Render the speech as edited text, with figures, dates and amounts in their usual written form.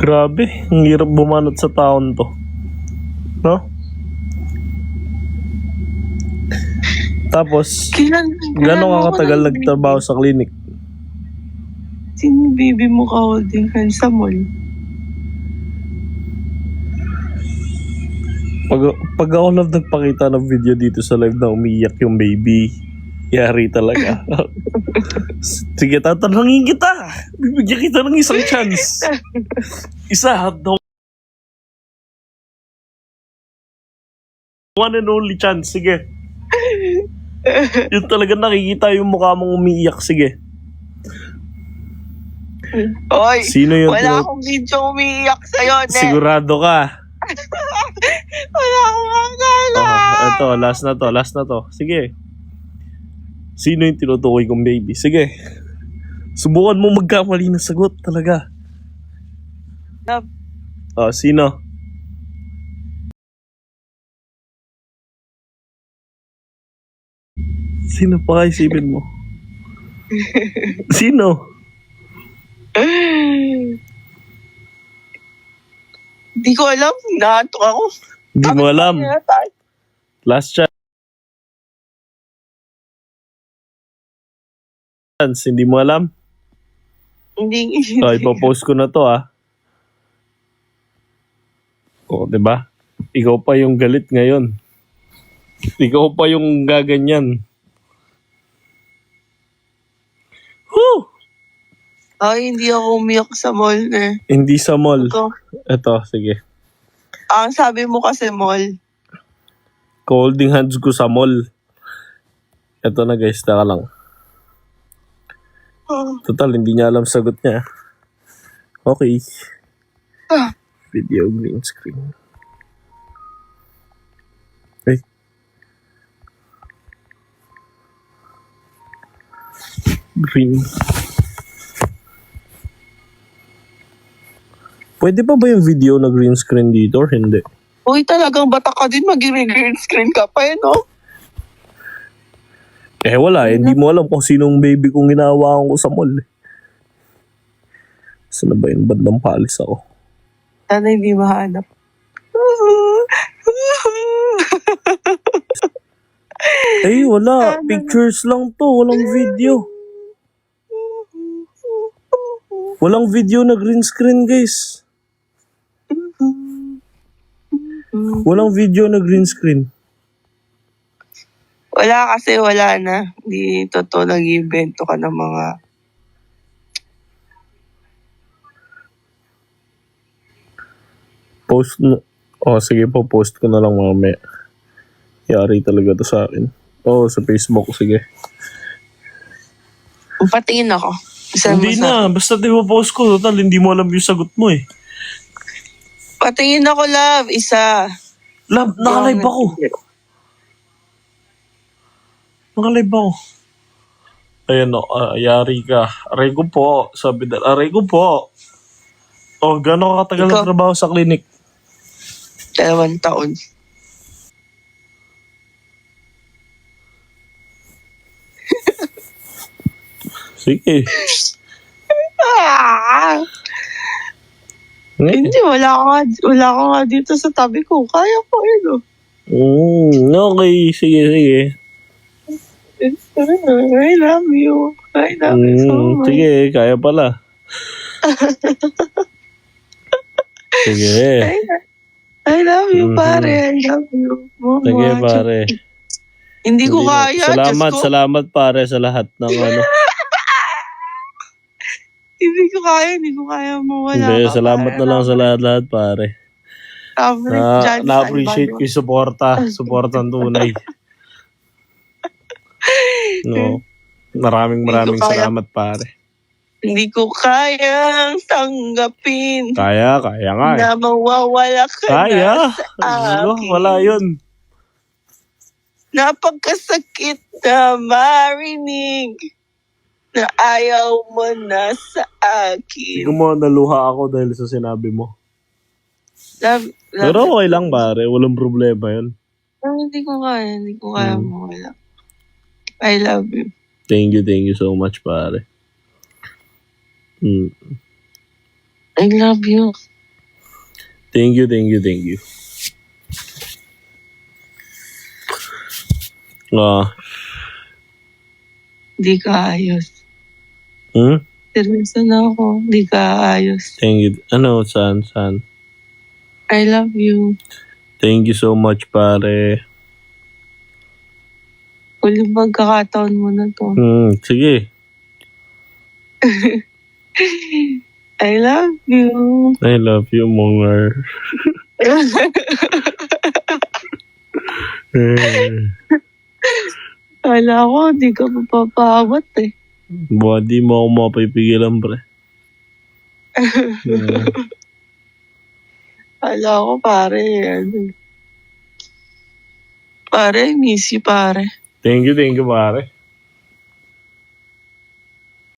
Grabe, ang hirap bumanat sa taon to. No? Tapos, gano'n ka katagal nagtrabaho sa clinic? Sino baby mo ka-holding hand sa mall? Pag ako lang nagpakita ng video dito sa live na umiiyak yung baby, yari talaga. Sige, tatanungin kita. Bibigyan kita ng isang chance. Isa, the one and only chance. Sige. Yun talaga nakikita yung mukha mong umiiyak. Sige. Oy, Sino yung wala akong video umiiyak sa'yo, ne. Sigurado ka. Wala akong akala. Ito, last na to. Sige. Sino yung tinutukoy kong baby? Sige. Subukan mo magkamali ng sagot talaga. Sino? Sino pa kaisipin mo? Sino? Hindi ko alam. Naantok ako. Hindi mo alam. Last chance. Hindi mo alam? Hindi. Ipopost ko na to diba? Ikaw pa yung galit ngayon. Ikaw pa yung gaganyan. Whew! Ay, hindi ako umiyak sa mall, ne. Hindi sa mall. Ito, sige. Ang sabi mo kasi mall. Holding hands ko sa mall. Ito na guys, taka lang. Total, hindi niya alam sagot niya. Okay. Video green screen. Okay. Green. Pwede pa ba yung video na green screen dito or hindi? Uy, talagang bata ka din, mag-green screen ka pa, no? Wala. Hindi mo alam kung sinong baby kong ginawakan ko sa mall. Saan na ba yung bandang palis ako? Sana hindi mahanap. Wala. Pictures lang to. Walang video. Walang video na green screen, guys. Walang video na green screen. Wala kasi, wala na. Hindi totoo nag-invento ka ng mga... Post mo. Sige po, post ko na lang mamaya. Yari talaga to sa akin. Sa Facebook, sige. Patingin ako. Hindi na, basta di mo post ko. Total, hindi mo alam yung sagot mo eh. Patingin ako, love. Isa. Love, nakalive ako. Nakalive ako. Ayan yari ka. Aray ko po. Sabi na, aray ko po. Gano'n ka katagal ng trabaho sa clinic? 2 taon. Sige. Hindi, wala ka nga dito sa tabi ko. Kaya ko, Okay, sige. I love you. I love you so much. Sige, kaya pala. Sige. I love you, pare. I love you. Sige, pare. Hindi ko kaya. Salamat pare sa lahat ng Hindi ko kaya mawala. Hindi, salamat na lang sa lahat pare. Na-appreciate ko yung supportan tunay. No. Maraming salamat pare. Hindi ko kayang tanggapin. Kaya nga. Na mawawala ka na sa akin. Wala yun. Napagkasakit na marinig na ayaw mo na sa akin. Hindi mo naluha ako dahil sa sinabi mo. Love Pero okay lang pare, walang problema yun. Hindi ko kaya mawala. I love you. Thank you so much pare. I love you. Thank you, thank you, thank you. Di ka ayos. Hmm? Seryoso na ako. Di ka ayos. Thank you. Ano, saan? I love you. Thank you so much, pare. Huling pagkakataon mo na to. Sige. I love you. I love you more. Kala ko, di ka mapapawat eh. Di mo ako mapipigilan, pre. Kala ko, pare, ano. Pare, miss you, pare. Thank you, pare.